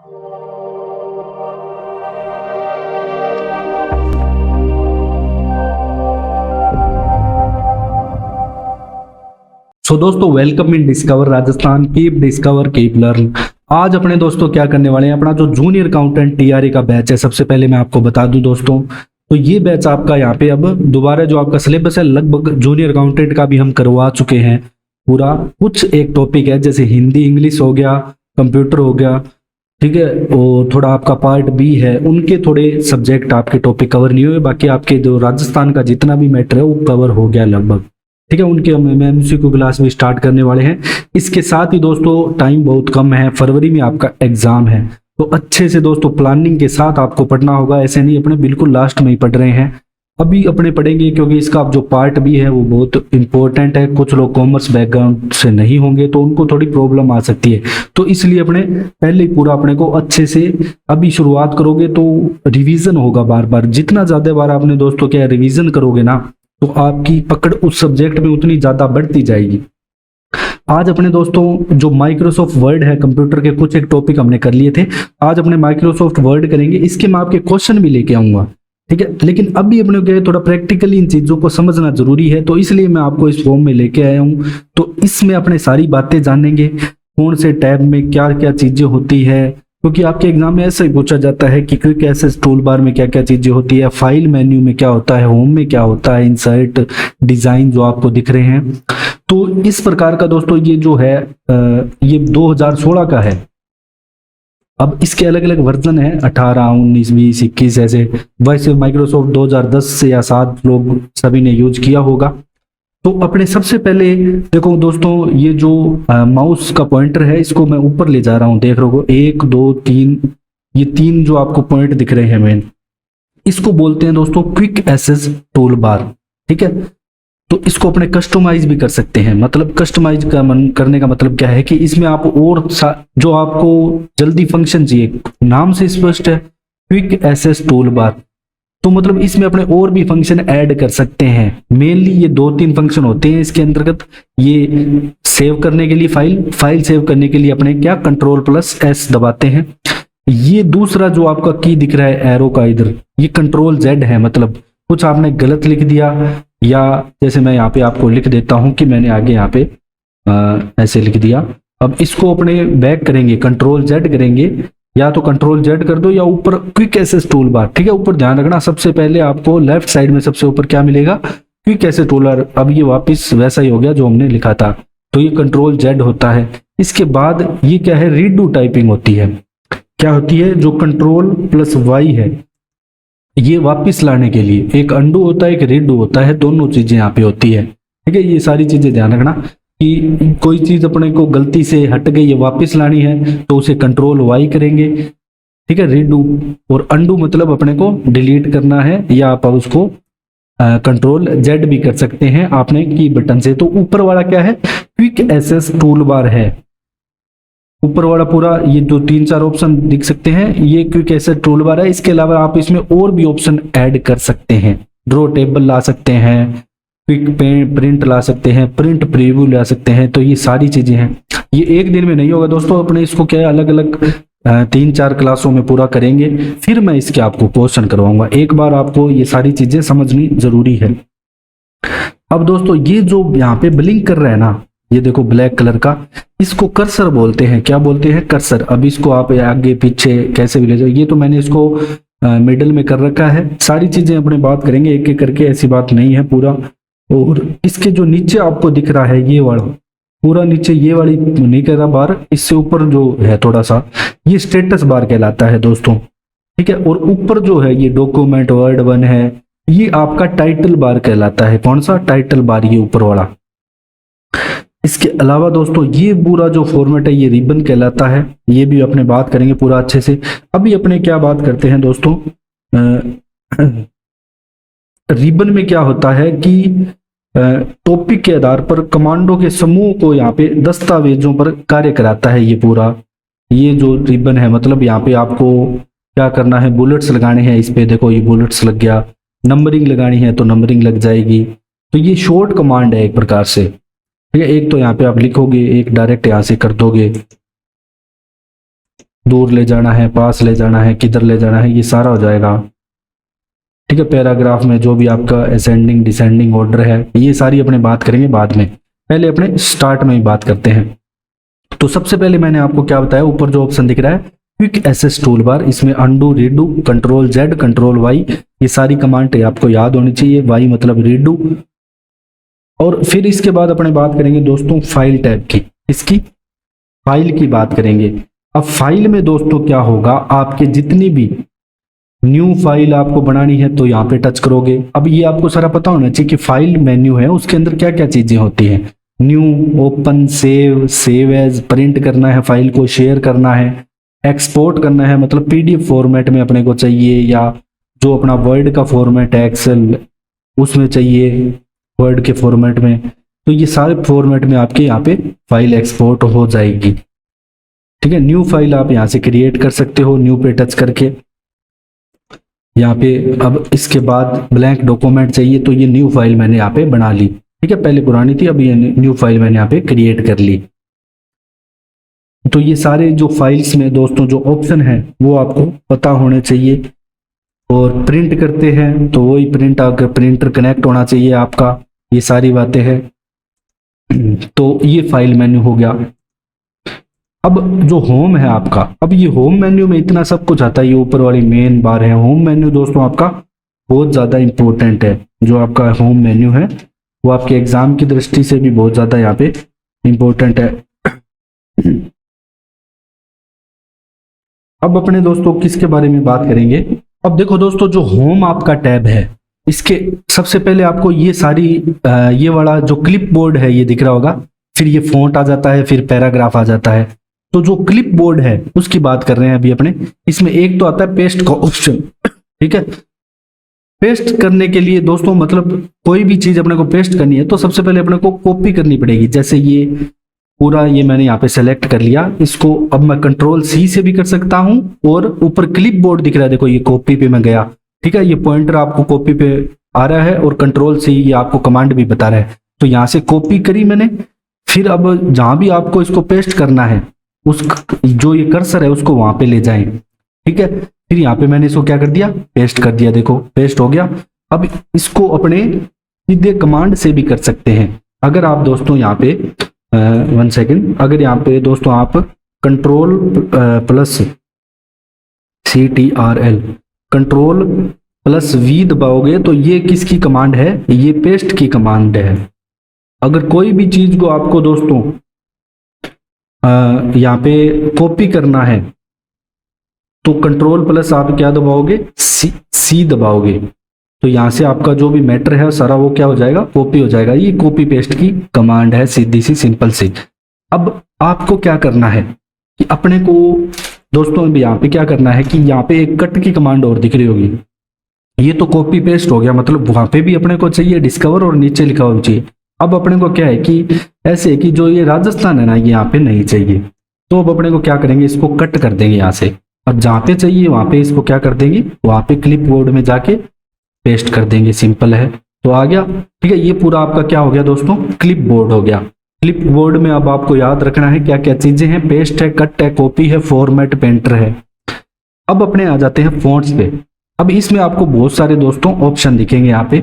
सो दोस्तों, welcome in discover Rajasthan. Keep discover keep learn. आज अपने दोस्तों क्या करने वाले हैं, अपना जो जूनियर अकाउंटेंट टीआरए का बैच है, सबसे पहले मैं आपको बता दूं दोस्तों, तो ये बैच आपका यहाँ पे अब दोबारा जो आपका सिलेबस है, लगभग जूनियर अकाउंटेंट का भी हम करवा चुके हैं पूरा। कुछ एक टॉपिक है जैसे हिंदी इंग्लिश हो गया, कंप्यूटर हो गया, ठीक है, और थोड़ा आपका पार्ट बी है, उनके थोड़े सब्जेक्ट आपके टॉपिक कवर नहीं हुए। बाकी आपके जो राजस्थान का जितना भी मैटर है वो कवर हो गया लगभग, ठीक है। उनके हम एमसीक्यू क्लास भी स्टार्ट करने वाले हैं। इसके साथ ही दोस्तों टाइम बहुत कम है, फरवरी में आपका एग्जाम है, तो अच्छे से दोस्तों प्लानिंग के साथ आपको पढ़ना होगा। ऐसे नहीं अपने बिल्कुल लास्ट में ही पढ़ रहे हैं, अभी अपने पढ़ेंगे, क्योंकि इसका जो पार्ट भी है वो बहुत इंपॉर्टेंट है। कुछ लोग कॉमर्स बैकग्राउंड से नहीं होंगे तो उनको थोड़ी प्रॉब्लम आ सकती है, तो इसलिए अपने पहले ही पूरा अपने को अच्छे से अभी शुरुआत करोगे तो रिवीजन होगा बार बार। जितना ज्यादा बार आपने दोस्तों क्या रिवीजन करोगे ना, तो आपकी पकड़ उस सब्जेक्ट में उतनी ज्यादा बढ़ती जाएगी। आज अपने दोस्तों जो माइक्रोसॉफ्ट वर्ड है, कंप्यूटर के कुछ एक टॉपिक हमने कर लिए थे, आज अपने माइक्रोसॉफ्ट वर्ड करेंगे। इसके मैं आपके क्वेश्चन भी लेके आऊंगा, ठीक है। लेकिन अभी अपने को थोड़ा प्रैक्टिकली इन चीजों को समझना जरूरी है, तो इसलिए मैं आपको इस फॉर्म में लेके आया हूं। तो इसमें अपने सारी बातें जानेंगे, कौन से टैब में क्या क्या चीजें होती है, क्योंकि आपके एग्जाम में ऐसा ही पूछा जाता है कि क्विक एक्सेस टूल बार में क्या क्या चीजें होती है, फाइल मेन्यू में क्या होता है, होम में क्या होता है, इंसर्ट डिजाइन जो आपको दिख रहे हैं। तो इस प्रकार का दोस्तों ये जो है ये 2016 का है। अब इसके अलग अलग वर्जन है, 18, 19, 20, 21 ऐसे। वैसे माइक्रोसॉफ्ट 2010 से या 7 लोग सभी ने यूज किया होगा। तो अपने सबसे पहले देखो दोस्तों, ये जो माउस का पॉइंटर है, इसको मैं ऊपर ले जा रहा हूं, देख रहे हो 1 2 3, ये 3 जो आपको पॉइंट दिख रहे हैं मेन, इसको बोलते हैं दोस्तों क्विक एक्सेस टूल बार, ठीक है। तो इसको अपने कस्टमाइज भी कर सकते हैं। मतलब कस्टमाइज करने का मतलब क्या है कि इसमें आप और जो आपको जल्दी फंक्शन चाहिए, नाम से स्पष्ट है क्विक एक्सेस टूल बार, तो मतलब इसमें अपने और भी फंक्शन ऐड कर सकते हैं। मेनली ये 2-3 फंक्शन होते हैं इसके अंतर्गत। ये सेव करने के लिए फाइल सेव करने के लिए अपने क्या Ctrl+S दबाते हैं। ये दूसरा जो आपका की दिख रहा है एरो का इधर, ये Ctrl+Z है। मतलब कुछ आपने गलत लिख दिया, या जैसे मैं यहाँ पे आपको लिख देता हूं कि मैंने आगे यहाँ पे ऐसे लिख दिया। अब इसको अपने बैक करेंगे, Ctrl+Z करेंगे, या तो Ctrl+Z कर दो या ऊपर क्विक एक्सेस टूल बार, ठीक है। ऊपर ध्यान रखना, सबसे पहले आपको लेफ्ट साइड में सबसे ऊपर क्या मिलेगा, क्विक एक्सेस टूल बार। अब ये वापस वैसा ही हो गया जो हमने लिखा था, तो ये Ctrl+Z होता है। इसके बाद ये क्या है, रीडू टाइपिंग होती है। क्या होती है, जो Ctrl+Y है, ये वापिस लाने के लिए एक अंडू होता है, एक रीडू होता है, दोनों चीजें यहाँ पे होती है, ठीक है। ये सारी चीजें ध्यान रखना कि कोई चीज अपने को गलती से हट गई है, वापस लानी है, तो उसे Ctrl+Y करेंगे, ठीक है। रीडू और अंडू मतलब अपने को डिलीट करना है, या आप उसको Ctrl+Z भी कर सकते हैं आपने की बटन से। तो ऊपर वाला क्या है, क्विक एक्सेस टूल बार है। ऊपर वाला पूरा ये जो 3-4 ऑप्शन दिख सकते हैं, ये क्विक एक्सेस टूल बार है। इसके अलावा आप इसमें और भी ऑप्शन ऐड कर सकते हैं। ड्रॉ टेबल ला सकते हैं, क्विक प्रिंट ला सकते हैं, प्रिंट प्रीव्यू ला सकते हैं। तो ये सारी चीजें हैं। ये एक दिन में नहीं होगा दोस्तों, अपने इसको क्या है अलग अलग 3-4 क्लासों में पूरा करेंगे, फिर मैं इसके आपको क्वेश्चन करवाऊंगा। एक बार आपको ये सारी चीजें समझनी जरूरी है। अब दोस्तों ये जो यहाँ पे ब्लिंक कर रहा है ना, ये देखो ब्लैक कलर का, इसको कर्सर बोलते हैं। क्या बोलते हैं, कर्सर। अब इसको आप आगे पीछे कैसे भी ले जाओ, ये तो मैंने इसको मिडल में कर रखा है। सारी चीजें अपने बात करेंगे एक एक करके, ऐसी बात नहीं है पूरा। और इसके जो नीचे आपको दिख रहा है ये वाला, पूरा नीचे ये वाली नहीं कह रहा बार, इससे ऊपर जो है थोड़ा सा, ये स्टेटस बार कहलाता है दोस्तों, ठीक है। और ऊपर जो है ये डॉक्यूमेंट वर्ड 1 है, ये आपका टाइटल बार कहलाता है। कौन सा, टाइटल बार, ये ऊपर वाला। इसके अलावा दोस्तों ये पूरा जो फॉर्मेट है ये रिबन कहलाता है। ये भी अपने बात करेंगे पूरा अच्छे से। अभी अपने क्या बात करते हैं दोस्तों, रिबन में क्या होता है कि टॉपिक के आधार पर कमांडों के समूह को यहाँ पे दस्तावेजों पर कार्य कराता है ये पूरा। ये जो रिबन है, मतलब यहाँ पे आपको क्या करना है, बुलेट्स लगाने हैं। इस पे देखो ये बुलेट्स लग गया, नंबरिंग लगानी है तो नंबरिंग लग जाएगी। तो ये शॉर्ट कमांड है एक प्रकार से, ठीक है। एक तो यहाँ पे आप लिखोगे, एक डायरेक्ट यहाँ से कर दोगे। दूर ले जाना है, पास ले जाना है, किधर ले जाना है, ये सारा हो जाएगा। ठीक है, पैराग्राफ में जो भी आपका असेंडिंग डिसेंडिंग ऑर्डर है, ये सारी अपने बात करेंगे बाद में, पहले अपने स्टार्ट में ही बात करते हैं। तो सबसे पहले मैंने आपको क्या बताया, ऊपर जो ऑप्शन दिख रहा है क्विक एसेस टूल बार, इसमें undo, redo, control Z, control Y, ये सारी कमांड आपको याद होनी चाहिए। वाई मतलब रीडू। और फिर इसके बाद अपने बात करेंगे दोस्तों फाइल टैब की, इसकी फाइल की बात करेंगे। अब फाइल में दोस्तों क्या होगा, आपके जितनी भी न्यू फाइल आपको बनानी है तो यहाँ पे टच करोगे। अब ये आपको सारा पता होना चाहिए कि फाइल मेन्यू है, उसके अंदर क्या क्या चीजें होती हैं। New, open, save, save as, print करना है फाइल को, शेयर करना है, एक्सपोर्ट करना है मतलब पीडीएफ फॉर्मेट में अपने को चाहिए, या जो अपना वर्ड का फॉर्मेट है एक्सेल उसमें चाहिए, वर्ड के फॉर्मेट में, तो ये सारे फॉर्मेट में आपके यहाँ पे फाइल एक्सपोर्ट हो जाएगी। ठीक है, न्यू फाइल आप यहाँ से क्रिएट कर सकते हो, न्यू पे टच करके यहाँ पे। अब इसके बाद ब्लैंक डॉक्यूमेंट चाहिए, तो ये न्यू फाइल मैंने यहाँ पे बना ली। ठीक है, पहले पुरानी थी, अब ये न्यू फाइल मैंने यहाँ पे क्रिएट कर ली। तो ये सारे जो फाइल्स में दोस्तों जो ऑप्शन है वो आपको पता होने चाहिए। और प्रिंट करते हैं तो वही प्रिंट, अगर प्रिंटर कनेक्ट होना चाहिए आपका, ये सारी बातें हैं। तो ये फाइल मेन्यू हो गया। अब जो होम है आपका, अब ये होम मेन्यू में इतना सब कुछ आता है, ये ऊपर वाली मेन बार है। होम मेन्यू दोस्तों आपका बहुत ज़्यादा इंपॉर्टेंट है। जो आपका होम मेन्यू है वो आपके एग्जाम की दृष्टि से भी बहुत ज़्यादा यहाँ पे इंपॉर्टेंट है। अब अपने दोस्तों किसके बारे में बात करेंगे। अब देखो दोस्तों, जो होम आपका टैब है, इसके सबसे पहले आपको ये सारी ये वाला जो क्लिप बोर्ड है ये दिख रहा होगा, फिर ये फॉन्ट आ जाता है, फिर पैराग्राफ आ जाता है। तो जो क्लिप बोर्ड है उसकी बात कर रहे हैं अभी अपने। इसमें एक तो आता है पेस्ट का ऑप्शन। ठीक है, पेस्ट करने के लिए दोस्तों मतलब कोई भी चीज अपने को पेस्ट करनी है तो सबसे पहले अपने को कॉपी करनी पड़ेगी। जैसे ये पूरा ये मैंने यहाँ पे सेलेक्ट कर लिया, इसको अब मैं कंट्रोल सी से भी कर सकता हूं, और ऊपर क्लिप बोर्ड दिख रहा है, देखो ये कॉपी पे मैं गया। ठीक है, ये पॉइंटर आपको कॉपी पे आ रहा है, और कंट्रोल सी ये आपको कमांड भी बता रहा है। तो यहाँ से कॉपी करी मैंने, फिर अब जहां भी आपको इसको पेस्ट करना है, उस जो ये कर्सर है उसको वहां पे ले जाएं। ठीक है, फिर यहाँ पे मैंने इसको क्या कर दिया, पेस्ट कर दिया। देखो पेस्ट हो गया। अब इसको अपने सीधे कमांड से भी कर सकते हैं। अगर आप दोस्तों यहाँ पे 1 सेकेंड, अगर यहाँ पे दोस्तों आप control plus CTRL, control plus V दबाओगे तो ये किसकी कमांड है, ये पेस्ट की कमांड है। अगर कोई भी चीज को आपको दोस्तों यहाँ पे कॉपी करना है तो कंट्रोल प्लस आप क्या दबाओगे, सी दबाओगे, तो यहाँ से आपका जो भी मैटर है सारा वो क्या हो जाएगा, कॉपी हो जाएगा। ये कॉपी पेस्ट की कमांड है, सीधी सी सिंपल सी। अब आपको क्या करना है कि अपने को दोस्तों यहाँ पे क्या करना है कि यहाँ पे एक कट की कमांड और दिख रही होगी। ये तो कॉपी पेस्ट हो गया, मतलब वहां पे भी अपने को चाहिए डिस्कवर और नीचे लिखा हुआ चाहिए। अब अपने को क्या है कि ऐसे कि जो ये राजस्थान है ना, ये यहाँ पे नहीं चाहिए, तो अब अपने को क्या करेंगे, इसको कट कर देंगे यहाँ से। अब जहाँ पे चाहिए वहां पे इसको क्या कर देंगे, वहां पे क्लिप बोर्ड में जाके पेस्ट कर देंगे। सिंपल है, तो आ गया। ठीक है, ये पूरा आपका क्या हो गया दोस्तों, क्लिप बोर्ड हो गया। क्लिप बोर्ड में अब आपको याद रखना है क्या क्या चीजें हैं, पेस्ट है, कट है, कॉपी है, फॉर्मेट, पेंटर है। अब अपने आ जाते हैं फॉन्ट्स पे। अब इसमें आपको बहुत सारे दोस्तों ऑप्शन दिखेंगे। यहाँ पे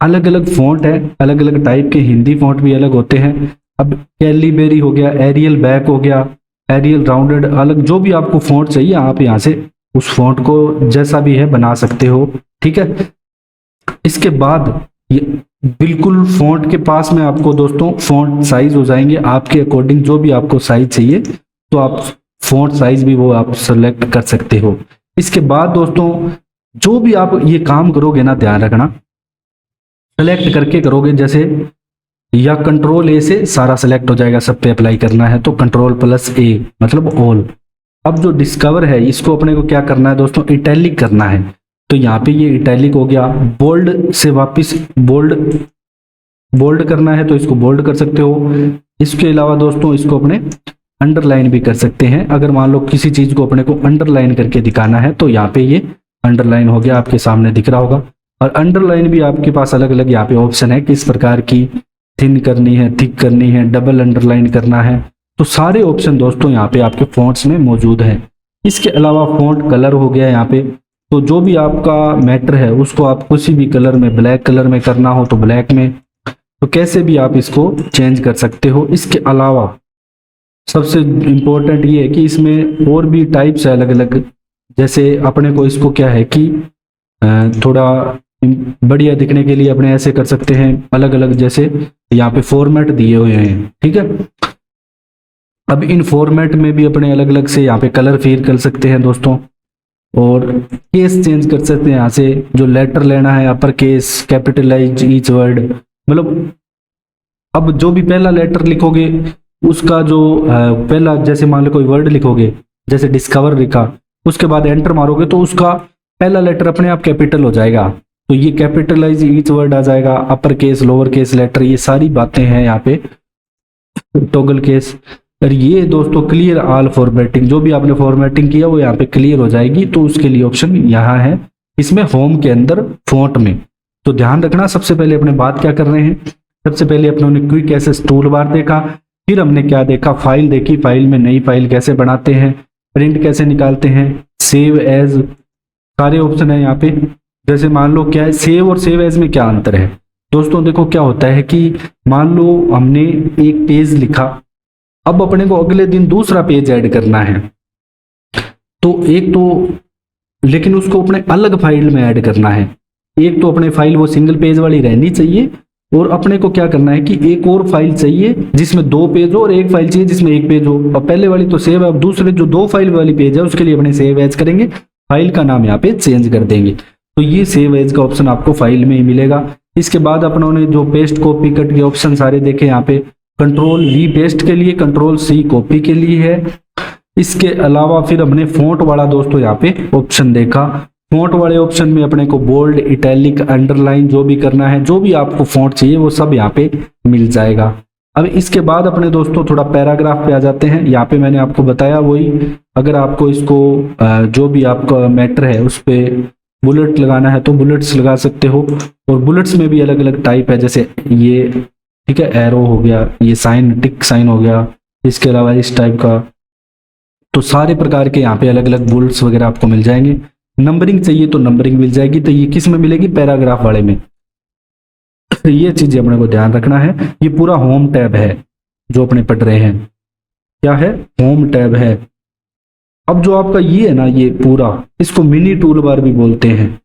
अलग अलग फॉन्ट है, अलग अलग टाइप के, हिंदी फॉन्ट भी अलग होते हैं। अब कैलीबेरी हो गया, एरियल बैक हो गया, एरियल राउंडेड, अलग जो भी आपको फॉन्ट चाहिए आप यहाँ से उस फॉन्ट को जैसा भी है बना सकते हो। ठीक है, इसके बाद ये बिल्कुल फॉन्ट के पास में आपको दोस्तों फॉन्ट साइज हो जाएंगे आपके अकॉर्डिंग, जो भी आपको साइज चाहिए तो आप फॉन्ट साइज भी वो आप सेलेक्ट कर सकते हो। इसके बाद दोस्तों जो भी आप ये काम करोगे ना, ध्यान रखना सेलेक्ट करके करोगे, जैसे या कंट्रोल ए से सारा सेलेक्ट हो जाएगा, सब पे अप्लाई करना है तो कंट्रोल प्लस ए मतलब ऑल। अब जो डिस्कवर है इसको अपने को क्या करना है दोस्तों, इटैलिक करना है। तो यहाँ पे ये इटैलिक हो गया, बोल्ड से वापस बोल्ड करना है तो इसको बोल्ड कर सकते हो। इसके अलावा दोस्तों इसको अपने अंडरलाइन भी कर सकते हैं। अगर मान लो किसी चीज को अपने को अंडरलाइन करके दिखाना है तो यहाँ पे ये अंडरलाइन हो गया, आपके सामने दिख रहा होगा। और अंडरलाइन भी आपके पास अलग अलग यहाँ पे ऑप्शन है, किस प्रकार की थिन करनी है, थिक करनी है, डबल अंडरलाइन करना है, तो सारे ऑप्शन दोस्तों यहाँ पे आपके फॉन्ट्स में मौजूद हैं। इसके अलावा फ़ॉन्ट कलर हो गया यहाँ पे। तो जो भी आपका मैटर है उसको आप किसी भी कलर में, ब्लैक कलर में करना हो तो ब्लैक में, तो कैसे भी आप इसको चेंज कर सकते हो। इसके अलावा सबसे इम्पोर्टेंट ये है कि इसमें और भी टाइप्स है अलग अलग। जैसे अपने को इसको क्या है कि थोड़ा बढ़िया दिखने के लिए अपने ऐसे कर सकते हैं अलग अलग, जैसे यहाँ पे फॉर्मेट दिए हुए हैं, ठीक है। अब इन फॉर्मेट में भी अपने अलग अलग से यहाँ पे कलर फिल कर सकते हैं दोस्तों, और केस चेंज कर सकते हैं यहाँ से। जो लेटर लेना है, upper case, capitalise each word, मतलब अब जो भी पहला लेटर लिखोगे उसका जो पहला, जैसे मान लो कोई वर्ड लिखोगे, जैसे डिस्कवर लिखा, उसके बाद एंटर मारोगे तो उसका पहला लेटर अपने आप कैपिटल हो जाएगा। तो ये कैपिटलाइज ईच वर्ड आ जाएगा, upper case, lower case letter, ये सारी बातें हैं यहाँ पे, टॉगल केस। और ये दोस्तों क्लियर ऑल फॉर्मेटिंग, जो भी आपने फॉर्मेटिंग किया वो यहाँ पे क्लियर हो जाएगी। तो उसके लिए ऑप्शन यहाँ है इसमें होम के अंदर फॉन्ट में। तो ध्यान रखना, सबसे पहले अपने बात क्या कर रहे हैं, सबसे पहले अपने क्विक एक्सेस टूल बार देखा, फिर हमने क्या देखा, फाइल देखी, फाइल में नई फाइल कैसे बनाते हैं, प्रिंट कैसे निकालते हैं, सेव एज, सारे ऑप्शन है यहाँ पे। जैसे मान लो क्या है, सेव और सेव एज में क्या अंतर है दोस्तों। देखो क्या होता है कि मान लो हमने एक पेज लिखा, अब अपने को अगले दिन दूसरा पेज ऐड करना है, तो एक तो, लेकिन उसको अपने अलग फाइल में ऐड करना है। एक तो अपने फाइल वो सिंगल पेज वाली रहनी चाहिए, और अपने को क्या करना है कि एक और फाइल चाहिए जिसमें 2 पेज हो, और एक फाइल चाहिए जिसमें 1 पेज हो। अब पहले वाली तो सेव है, अब दूसरे जो 2 फाइल वाली पेज है उसके लिए अपने सेव एज करेंगे, फाइल का नाम यहाँ पे चेंज कर देंगे। तो ये सेव एज का ऑप्शन आपको फाइल में ही मिलेगा। इसके बाद अपनों ने जो पेस्ट, कॉपी, कट के ऑप्शन सारे देखे यहाँ पे, कंट्रोल वी पेस्ट के लिए, कंट्रोल सी कॉपी के लिए है। इसके अलावा फिर हमने फॉन्ट वाला दोस्तों यहाँ पे ऑप्शन देखा। फॉन्ट वाले ऑप्शन में अपने को बोल्ड, इटैलिक, अंडरलाइन जो भी करना है, जो भी आपको फॉन्ट चाहिए वो सब यहाँ पे मिल जाएगा। अब इसके बाद अपने दोस्तों थोड़ा पैराग्राफ पे आ जाते हैं। यहाँ पे मैंने आपको बताया वही, अगर आपको इसको जो भी आपका मैटर है उस पर बुलेट लगाना है तो बुलेट्स लगा सकते हो। और बुलेट्स में भी अलग अलग टाइप है, जैसे ये, ठीक है, एरो हो गया, ये साइन, टिक साइन हो गया, इसके अलावा इस टाइप का। तो सारे प्रकार के यहाँ पे अलग अलग बुलेट्स वगैरह आपको मिल जाएंगे। नंबरिंग चाहिए तो नंबरिंग मिल जाएगी, तो ये किस में मिलेगी, पैराग्राफ वाले में। ये चीजें अपने को ध्यान रखना है। ये पूरा होम टैब है जो अपने पढ़ रहे हैं, क्या है, होम टैब है। अब जो आपका ये है ना, ये पूरा, इसको मिनी टूल बार भी बोलते हैं।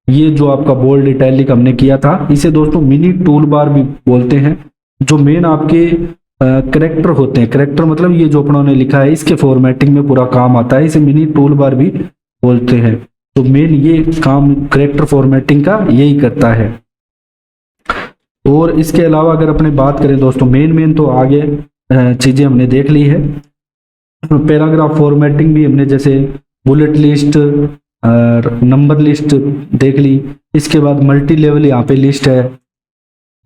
ये जो आपका बोल्ड, इटैलिक हमने किया था, इसे दोस्तों मिनी टूल बार भी बोलते हैं। जो मेन आपके करेक्टर होते हैं, करेक्टर मतलब ये जो अपनों ने लिखा है इसके फॉर्मेटिंग में पूरा काम आता है, इसे मिनी टूल बार भी बोलते हैं। तो मेन ये काम करेक्टर फॉर्मेटिंग का यही करता है। और इसके अलावा अगर अपने बात करें दोस्तों, मेन तो आगे चीजें हमने देख ली है। पैराग्राफ फॉर्मेटिंग भी हमने, जैसे बुलेट लिस्ट, नंबर लिस्ट देख ली। इसके बाद मल्टी लेवल यहाँ पे लिस्ट है,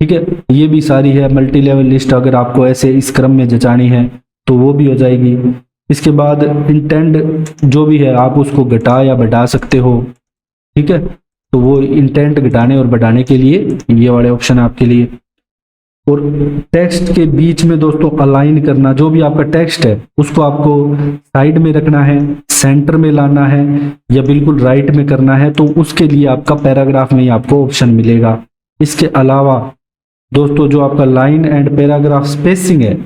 ठीक है, ये भी सारी है मल्टी लेवल लिस्ट। अगर आपको ऐसे इस क्रम में जचानी है तो वो भी हो जाएगी। इसके बाद इंटेंट जो भी है आप उसको घटा या बढ़ा सकते हो, ठीक है, तो वो इंटेंट घटाने और बढ़ाने के लिए ये वाले ऑप्शन है आपके लिए। और टेक्स्ट के बीच में दोस्तों अलाइन करना, जो भी आपका टेक्स्ट है उसको आपको साइड में रखना है, सेंटर में लाना है या बिल्कुल राइट में करना है, तो उसके लिए आपका पैराग्राफ में ही आपको ऑप्शन मिलेगा। इसके अलावा दोस्तों जो आपका लाइन एंड पैराग्राफ स्पेसिंग है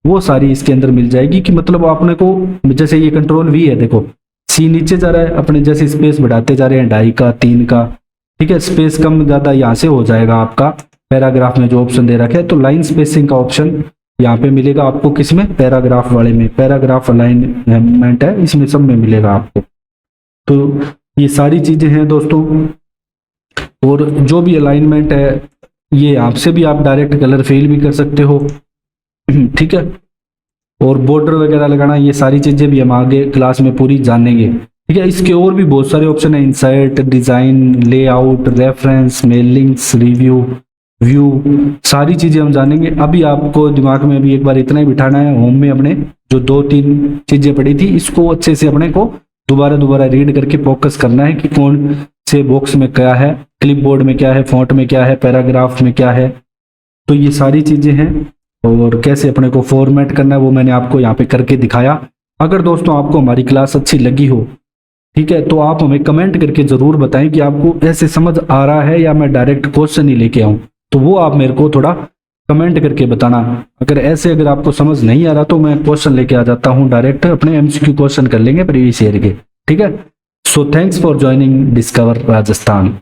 वो सारी इसके अंदर मिल जाएगी, कि मतलब आपने को, जैसे ये कंट्रोल वी है, देखो सी नीचे जा रहा है, अपने जैसे स्पेस बढ़ाते जा रहे हैं 2.5 का, 3 का, ठीक है, स्पेस कम ज़्यादा यहाँ से हो जाएगा आपका पैराग्राफ में जो ऑप्शन दे रखा है। तो लाइन स्पेसिंग का ऑप्शन यहाँ पे मिलेगा आपको, किसमें, पैराग्राफ वाले में, पैराग्राफ अलाइनमेंट है इसमें, सब में मिलेगा आपको। तो ये सारी चीज़ें हैं दोस्तों। और जो भी अलाइनमेंट है ये आपसे भी आप डायरेक्ट कलर फिल भी कर सकते हो, ठीक है। और बॉर्डर वगैरह लगाना, ये सारी चीजें भी हम आगे क्लास में पूरी जानेंगे, ठीक है। इसके और भी बहुत सारे ऑप्शन है, insert, design, layout, references, mailings, review, view, सारी चीजें हम जानेंगे। अभी आपको दिमाग में भी एक बार इतना ही बिठाना है, होम में अपने जो 2-3 चीजें पढ़ी थी इसको अच्छे से अपने को दोबारा रीड करके फोकस करना है कि कौन से बॉक्स में क्या है, क्लिपबोर्ड में क्या है, फॉन्ट में क्या है, पैराग्राफ में क्या है। तो ये सारी चीजें हैं। और कैसे अपने को फॉर्मेट करना है वो मैंने आपको यहाँ पे करके दिखाया। अगर दोस्तों आपको हमारी क्लास अच्छी लगी हो, ठीक है, तो आप हमें कमेंट करके जरूर बताएं कि आपको ऐसे समझ आ रहा है या मैं डायरेक्ट क्वेश्चन ही लेके आऊं। तो वो आप मेरे को थोड़ा कमेंट करके बताना। अगर आपको समझ नहीं आ रहा तो मैं क्वेश्चन लेके आ जाता हूं, डायरेक्ट अपने एमसीक्यू क्वेश्चन कर लेंगे प्रीवियस ईयर के। ठीक है, so thanks for joining discover Rajasthan.